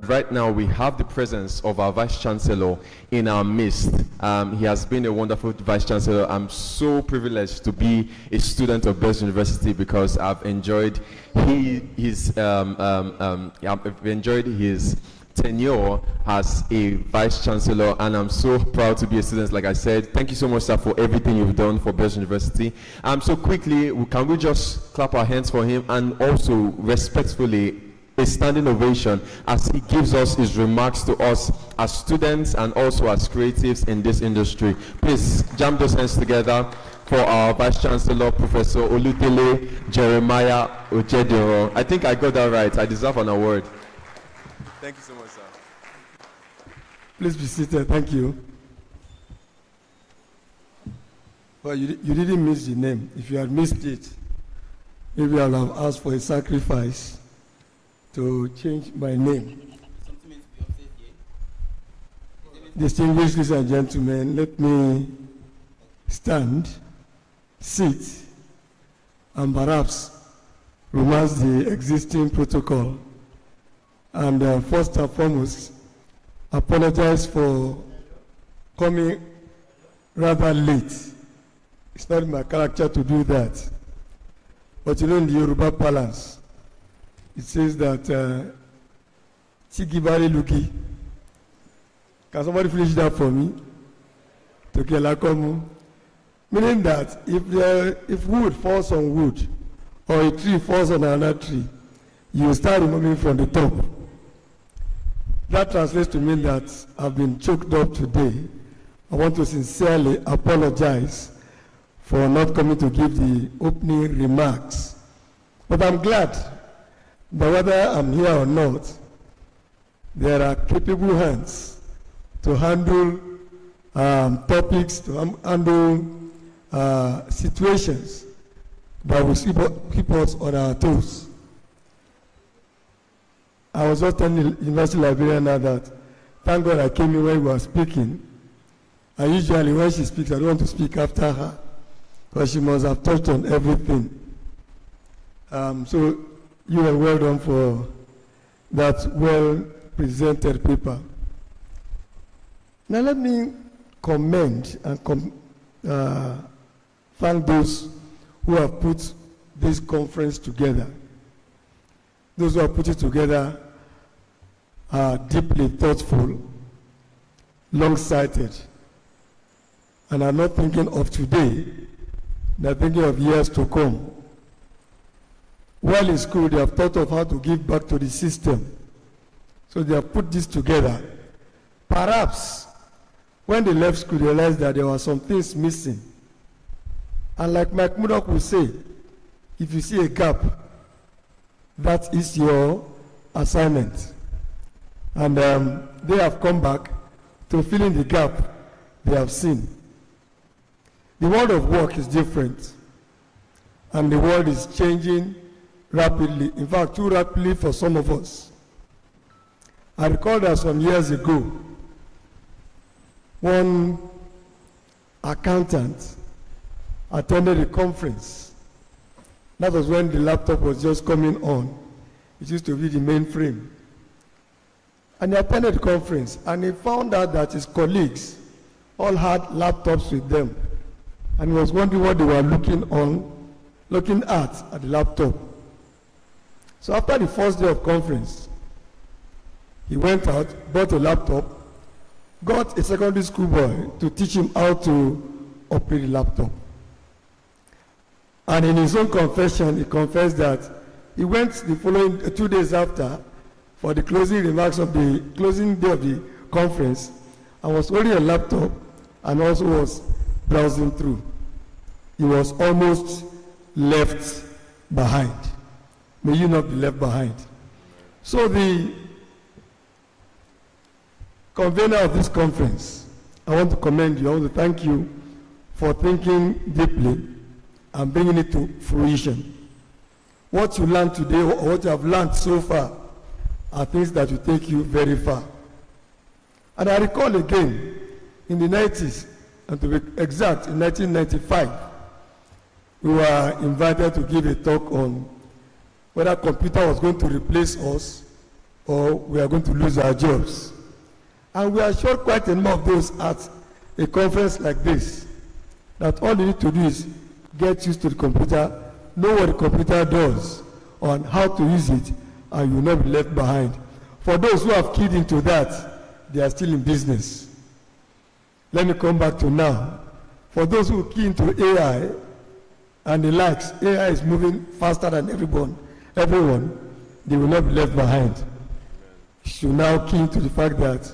right now we have the presence of our Vice Chancellor in our midst. He has been a wonderful Vice Chancellor. I'm so privileged to be a student of Bezalel University because I've enjoyed his tenure as a Vice Chancellor, and I'm so proud to be a student. Like I said, thank you so much, sir, for everything you've done for Bezalel University. So quickly, can we just clap our hands for him and also respectfully a standing ovation as he gives us his remarks to us as students and also as creatives in this industry. Please jam those hands together for our Vice Chancellor, Professor Olutele Jeremiah Ojediro. I think I got that right. I deserve an award. Thank you so much, sir. Please be seated. Thank you. Well, you didn't miss the name. If you had missed it, maybe I'll have asked for a sacrifice to change my name. Distinguished ladies and gentlemen, let me stand, sit, and perhaps romance the existing protocol. And first and foremost, apologize for coming rather late. It's not in my character to do that. But you know, in the Yoruba balance, it says that Chigibari Luki. Can somebody finish that for me? Tokelakomu. Meaning that if wood falls on wood, or a tree falls on another tree, you start removing from the top. That translates to mean that I've been choked up today. I want to sincerely apologize for not coming to give the opening remarks. But I'm glad that whether I'm here or not, there are capable hands to handle topics, to handle situations that will keep us on our toes. I was just telling the university librarian now that thank God I came in when we were speaking. And usually when she speaks, I don't want to speak after her, because she must have touched on everything. So you are well done for that well-presented paper. Now let me commend and thank those who have put this conference together. Those who have put it together are deeply thoughtful, long-sighted, and are not thinking of today, they're thinking of years to come. While in school, they have thought of how to give back to the system. So they have put this together. Perhaps, when they left school, they realized that there were some things missing. And like Mike Murdoch would say, if you see a gap, that is your assignment. And they have come back to fill in the gap they have seen. The world of work is different, and the world is changing rapidly. In fact, too rapidly for some of us. I recall that some years ago, one accountant attended a conference. That was when the laptop was just coming on. It used to be the mainframe. And he attended the conference, and he found out that his colleagues all had laptops with them. And he was wondering what they were looking at the laptop. So after the first day of conference, he went out, bought a laptop, got a secondary school boy to teach him how to operate the laptop. And in his own confession, he confessed that he went the following 2 days after for the closing remarks of the closing day of the conference, and was holding a laptop and also was browsing through. He was almost left behind. May you not be left behind. So the convener of this conference, I want to commend you, I want to thank you for thinking deeply and bringing it to fruition. What you learned today, or what you have learned so far, are things that will take you very far. And I recall again, in the 90s, and to be exact, in 1995, we were invited to give a talk on whether computer was going to replace us or we are going to lose our jobs. And we assured quite a number of those at a conference like this that all you need to do is get used to the computer, know what the computer does, on how to use it, and you will not be left behind. For those who have keyed into that, they are still in business. Let me come back to now. For those who key into AI and the likes, AI is moving faster than everyone, they will not be left behind. You should now key into the fact that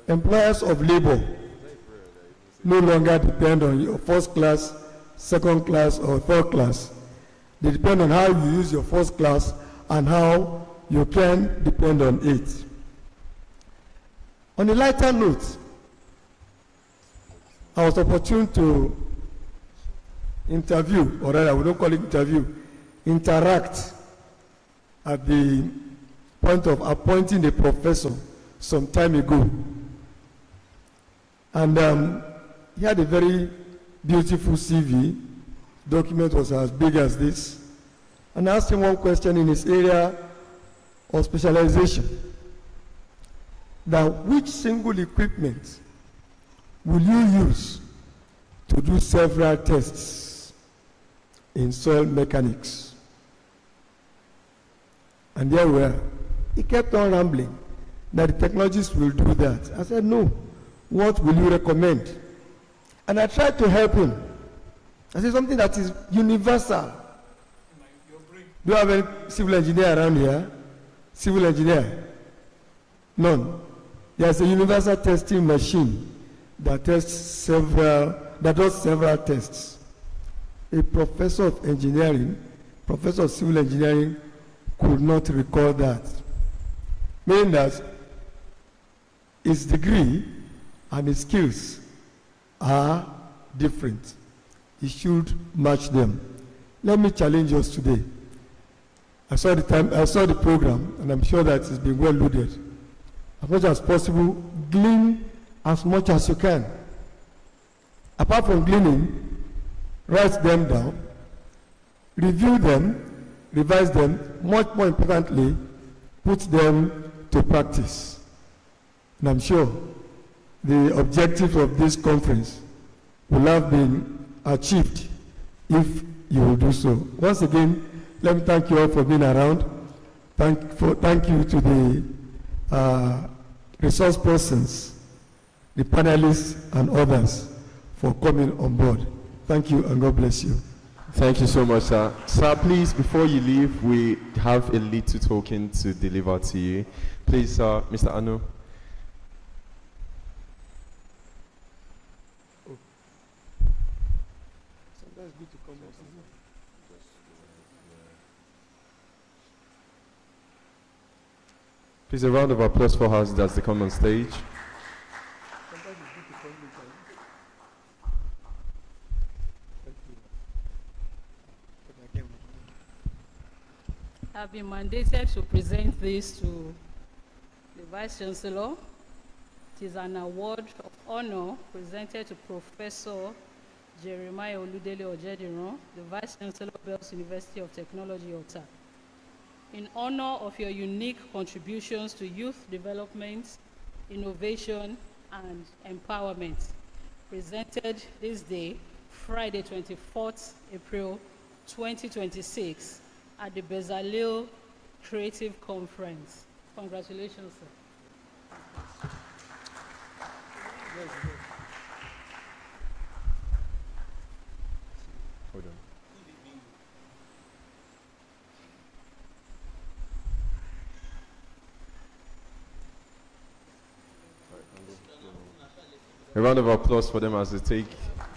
employers of labor no longer depend on your first class, second class, or third class. They depend on how you use your first class and how you can depend on it. On a lighter note, I was opportune to interview, or rather, we don't call it interview, interact at the point of appointing a professor some time ago. And he had a very beautiful CV. Document was as big as this. And I asked him one question in his area of specialization. Now, which single equipment will you use to do several tests in soil mechanics? And there we are. He kept on rambling that the technologists will do that. I said, no. What will you recommend? And I tried to help him. I said something that is universal. Do you have any civil engineer around here? Civil engineer? None. There's a universal testing machine that does several tests. A professor of engineering, professor of civil engineering, could not recall that. Meaning that his degree and his skills are different. He should match them. Let me challenge us today. I saw the program, and I'm sure that it's been well loaded. As much as possible, glean as much as you can. Apart from gleaning, write them down, review them, revise them, much more importantly, put them to practice. And I'm sure the objective of this conference will have been achieved if you will do so. Once again, let me thank you all for being around. Thank you to the resource persons, the panelists, and others for coming on board. Thank you, and God bless you. Thank you so much, sir. Sir, please, before you leave, we have a little token to deliver to you. Please, Mr. Anu. Please, a round of applause for us as they come on stage. I've been mandated to present this to the Vice Chancellor. It is an award of honor presented to Professor Jeremiah Oludele Ojediran, the Vice Chancellor of Bells University of Technology, Ota, in honor of your unique contributions to youth development, innovation, and empowerment, presented this day, Friday, 24th April 2026, at the Bezalel Creative Conference. Congratulations, sir. Hold on. A round of applause for them as they take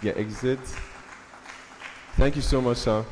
their exit. Thank you so much, sir.